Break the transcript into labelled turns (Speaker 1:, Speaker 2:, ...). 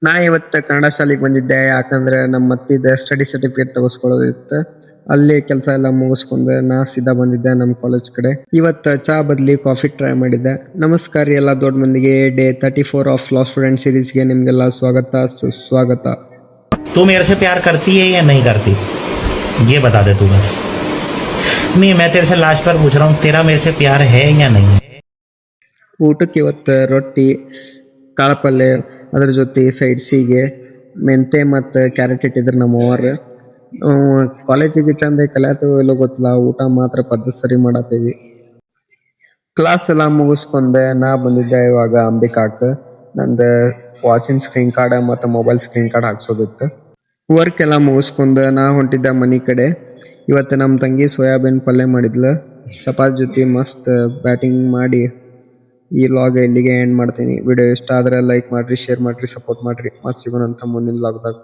Speaker 1: ನಾ ಇವತ್ತು ಕನ್ನಡ ಶಾಲೆಗೆ ಬಂದಿದ್ದೆ, ಯಾಕಂದ್ರೆ ನಮ್ಮ ಮತ್ತಿದ ಸ್ಟಡಿ ಸರ್ಟಿಫಿಕೇಟ್ ತಗಸ್ಕೊಳ್ಳೋದಿತ್ತು. ಅಲ್ಲಿ ಕೆಲಸ ಎಲ್ಲ ಮುಗಿಸ್ಕೊಂಡು ನಾ ಸೀದಾ ಬಂದಿದ್ದೆ ನಮ್ಮ ಕಾಲೇಜ್ ಕಡೆ. ಇವತ್ತು ಚಾ ಬದ್ಲಿ ಕಾಫಿ ಟ್ರೈ ಮಾಡಿದ್ದೆ. ನಮಸ್ಕಾರ ರೀ ಎಲ್ಲ ದೊಡ್ಡ ಮಂದಿಗೆ. ಡೇ 34 ಆಫ್ ಲಾ ಸ್ಟೂಡೆಂಟ್ ಸೀರೀಸ್ಗೆ ನಿಮಗೆಲ್ಲ ಸ್ವಾಗತ ಸುಸ್ವಾಗತ.
Speaker 2: तू मेरे से प्यार करती है या नहीं करती, ये बता दे तू बस. नहीं, मैं तेरे से लास्ट बार पूछ रहा हूँ, तेरा मेरे से प्यार है या नहीं है.
Speaker 1: ಊಟಕ್ಕೆ ಇವತ್ತು ರೊಟ್ಟಿ, ಕಾಳಪಲ್ಯ, ಅದ್ರ ಜೊತೆ ಸೈಡ್ಸಿಗೆ ಮೆಂತೆ ಮತ್ತು ಕ್ಯಾರೆಟ್ ಇಟ್ಟಿದ್ರು ನಮ್ಮ ಅವ್ವರು. ಕಾಲೇಜಿಗೆ ಚಂದ ಕಲಿಯಾತೇವೋ ಇಲ್ಲೋ ಗೊತ್ತಿಲ್ಲ, ಊಟ ಮಾತ್ರ ಪದ್ಧತಿ ಸರಿ ಮಾಡತ್ತೀವಿ. ಕ್ಲಾಸ್ ಎಲ್ಲ ಮುಗಿಸ್ಕೊಂಡೆ ನಾ ಬಂದಿದ್ದೆ ಇವಾಗ ಅಂಬಿಕಾಕ್. ನಂದು ವಾಚಿನ ಸ್ಕ್ರೀನ್ ಕಾರ್ಡ್ ಮತ್ತು ಮೊಬೈಲ್ ಸ್ಕ್ರೀನ್ ಕಾರ್ಡ್ ಹಾಕ್ಸೋದಿತ್ತು. ವರ್ಕ್ ಎಲ್ಲ ಮುಗಿಸ್ಕೊಂಡು ನಾ ಹೊಂಟಿದ್ದೆ ಮನೆ ಕಡೆ. ಇವತ್ತು ನಮ್ಮ ತಂಗಿ ಸೋಯಾಬೀನ್ ಪಲ್ಯ ಮಾಡಿದ್ಲು ಚಪಾತಿ ಜೊತೆ. ಮಸ್ತ್ ಬ್ಯಾಟಿಂಗ್ ಮಾಡಿ ಈ ವ್ಲಾಗ್ ಇಲ್ಲಿಗೆ ಎಂಡ್ ಮಾಡ್ತೀನಿ. ವಿಡಿಯೋ ಇಷ್ಟ ಆದರೆ ಲೈಕ್ ಮಾಡಿರಿ, ಶೇರ್ ಮಾಡಿರಿ, ಸಪೋರ್ಟ್ ಮಾಡಿರಿ. ಮತ್ತೆ ಸಿಗೋಣಂತ ಮುಂದಿನ ವ್ಲಾಗ್ದಾಗ.